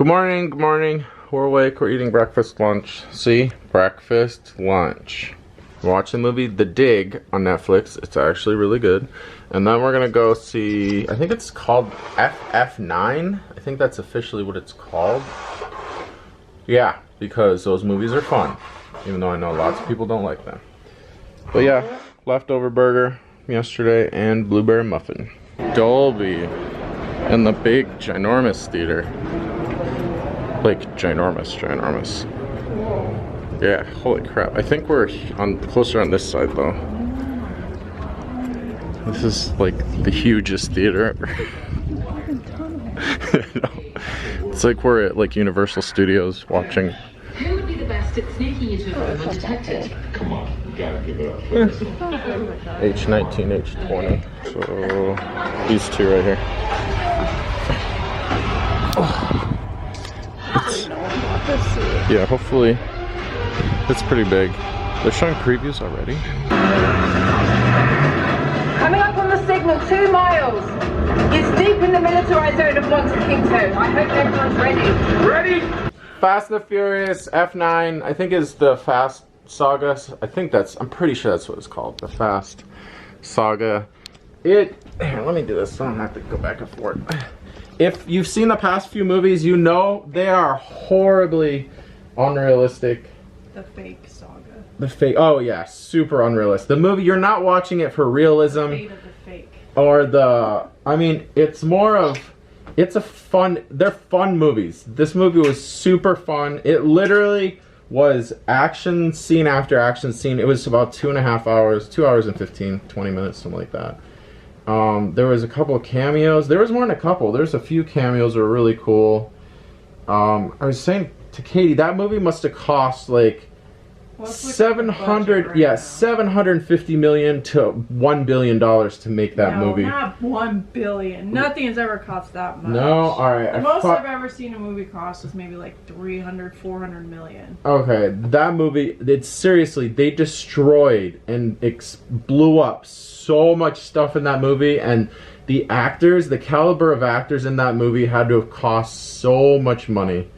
Good morning, good morning. We're awake, we're eating breakfast, lunch. See? Breakfast, lunch. We're watching the movie The Dig on Netflix. It's actually really good. And then we're gonna go see, I think it's called FF9. I think that's officially what it's called. Yeah, because those movies are fun. Even though I know lots of people don't like them. But yeah, leftover burger yesterday and blueberry muffin. Dolby in the big ginormous theater. Like ginormous. Yeah, holy crap. I think we're closer on this side though. This is like the hugest theater ever. It's like we're at like Universal Studios watching. Who would be the best at sneaking into a room undetected? Come on, you gotta give it up. H19, H20. So these two right here. Yeah, hopefully it's pretty big. They're showing previews already. Coming up on the signal, 2 miles. It's deep in the militarized zone of Monte Quinto. I hope everyone's ready. Ready? Fast and the Furious F9, I think is the Fast Saga. I'm pretty sure that's what it's called. The Fast Saga. Here, let me do this so I don't have to go back and forth. If you've seen the past few movies, you know they are horribly unrealistic. The fake Saga. The fake, oh yeah, super unrealistic. The movie, you're not watching it for realism. The fate of the fake. Or I mean, it's more of, they're fun movies. This movie was super fun. It literally was action scene after action scene. It was about 2.5 hours, 2 hours and 20 minutes, something like that. There was a couple of cameos. There was more than a couple. There's a few cameos that were really cool. I was saying to Katie, that movie must have cost like 750 million to $1 billion to make that movie. No, not 1 billion. Nothing has ever cost that much. No, all right. The most I've ever seen a movie cost was maybe like 300-400 million. Okay, that movie, seriously, they destroyed and blew up so much stuff in that movie, and the actors, the caliber of actors in that movie had to have cost so much money.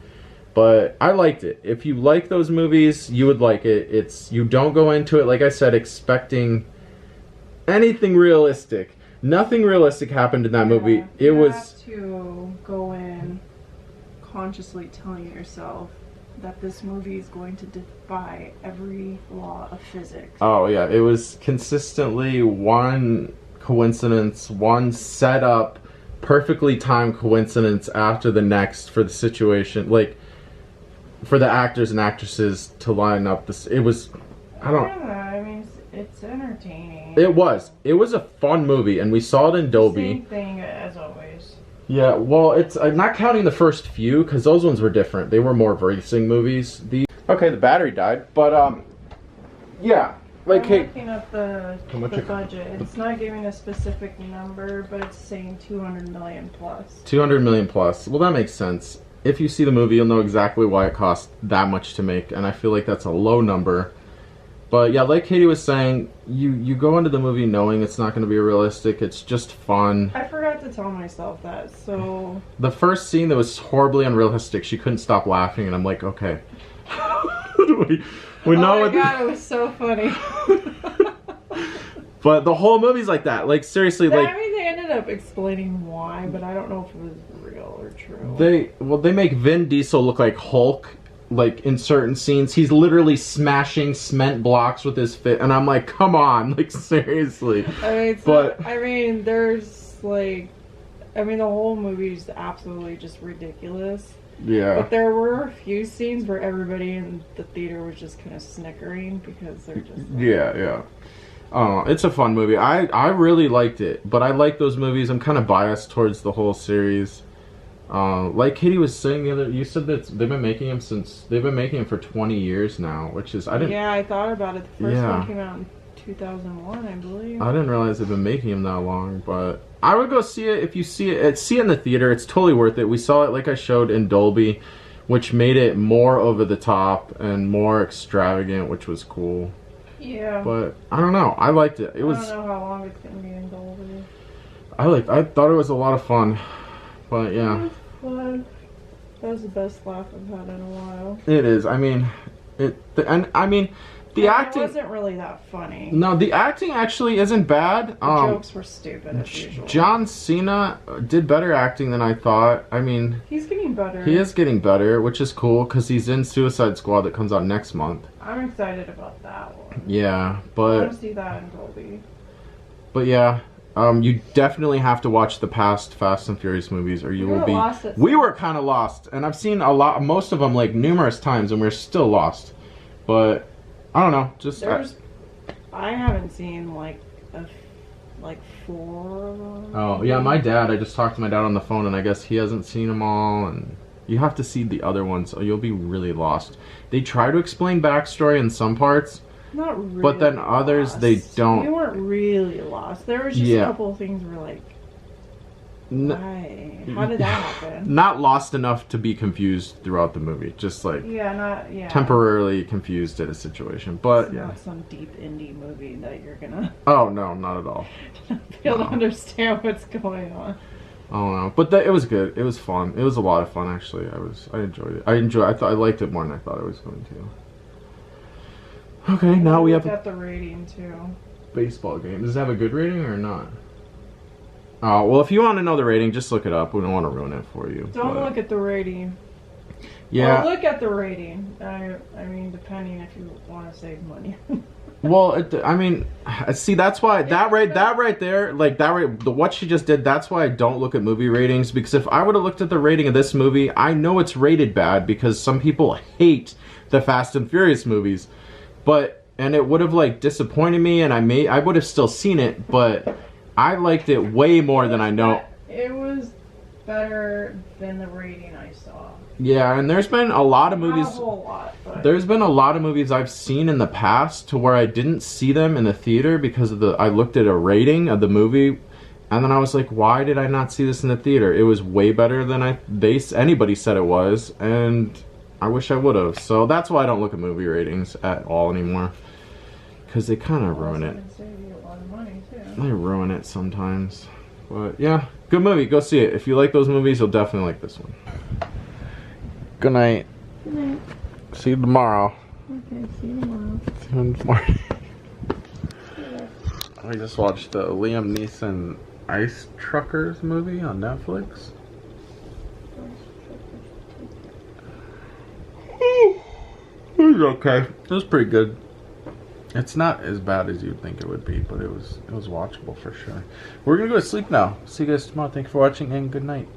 But I liked it. If you like those movies, you would like it. You don't go into it, like I said, expecting anything realistic. Nothing realistic happened in that movie. You have to go in consciously telling yourself that this movie is going to defy every law of physics. Oh yeah, it was consistently one coincidence, one setup, perfectly timed coincidence after the next for the situation, like for the actors and actresses to line up this. It was, I mean, it's entertaining. It was a fun movie, and we saw it in Dolby. Same thing as always. Yeah, well, I'm not counting the first few, because those ones were different. They were more racing movies. Okay, the battery died, but yeah, like, I'm looking up the budget. It's not giving a specific number, but it's saying 200 million plus. 200 million plus. Well, that makes sense. If you see the movie, you'll know exactly why it cost that much to make, and I feel like that's a low number. But yeah, like Katie was saying, you go into the movie knowing it's not going to be realistic. It's just fun. I forgot to tell myself that, so... The first scene that was horribly unrealistic, she couldn't stop laughing, and I'm like, okay. we know oh my god, it was so funny. But the whole movie's like that. Like, seriously, like... I mean, they ended up explaining why, but I don't know if it was real or true. They make Vin Diesel look like Hulk. Like, in certain scenes, he's literally smashing cement blocks with his fist, and I'm like, come on, like, seriously. I mean, there's, like, the whole movie's absolutely just ridiculous. Yeah. But there were a few scenes where everybody in the theater was just kind of snickering, because they're just... Like, yeah. It's a fun movie. I really liked it, but I like those movies. I'm kind of biased towards the whole series. Like Katie was saying you said that they've been making them for 20 years now, which is, Yeah, I thought about it. The first one came out in 2001, I believe. I didn't realize they've been making them that long, but I would go see it if you see it. See it in the theater. It's totally worth it. We saw it, like I showed, in Dolby, which made it more over the top and more extravagant, which was cool. Yeah. But I don't know. I liked it. I don't know how long it's gonna be in Dolby. I thought it was a lot of fun. But yeah. Fun. That was the best laugh I've had in a while. It is. I mean, the acting It wasn't really that funny. No, the acting actually isn't bad. The jokes were stupid as usual. John Cena did better acting than I thought. I mean, he's getting better. He is getting better, which is cool because he's in Suicide Squad that comes out next month. I'm excited about that one. Yeah, I but want to see that in Dolby. But yeah, you definitely have to watch the past Fast and Furious movies, or you will be. We were kind of lost, and I've seen most of them like numerous times, and we're still lost. But I don't know, just I haven't seen like 4 of them. Oh yeah, my dad. I just talked to my dad on the phone, and I guess he hasn't seen them all, and you have to see the other ones, or you'll be really lost. They try to explain backstory in some parts. Not really. But then others, lost. they don't. We weren't really lost. There was just a couple of things where like, why? How did that happen? Not lost enough to be confused throughout the movie. Just like temporarily confused at a situation. But it's not some deep indie movie that you're gonna. Oh no, not at all. Be able to understand what's going on. Oh no, but it was good. It was fun. It was a lot of fun actually. I enjoyed it. I liked it more than I thought I was going to. Okay, now we have got the rating too. Baseball game. Does it have a good rating or not? Oh, well, if you want to know the rating, just look it up. We don't want to ruin it for you. Don't look at the rating. Yeah. Or look at the rating. I mean, depending if you want to save money. Well, I mean, see, that's why that right there, like what she just did, that's why I don't look at movie ratings, because if I would have looked at the rating of this movie, I know it's rated bad because some people hate the Fast and Furious movies. And it would have like disappointed me, and I would have still seen it, but I liked it way more than I know. It was better than the rating I saw. Yeah, and there's been a lot of movies. Not a whole lot, but there's been a lot of movies I've seen in the past to where I didn't see them in the theater because of I looked at a rating of the movie, and then I was like, why did I not see this in the theater? It was way better than anybody said it was, and I wish I would have. So that's why I don't look at movie ratings at all anymore. Because they kind of ruin it. Save you a lot of money too. They ruin it sometimes. But yeah, good movie. Go see it. If you like those movies, you'll definitely like this one. Good night. Good night. See you tomorrow. Okay, see you tomorrow. See you tomorrow. I just watched the Liam Neeson Ice Truckers movie on Netflix. It was okay. It was pretty good. It's not as bad as you'd think it would be, but it was watchable for sure. We're gonna go to sleep now. See you guys tomorrow. Thank you for watching and good night.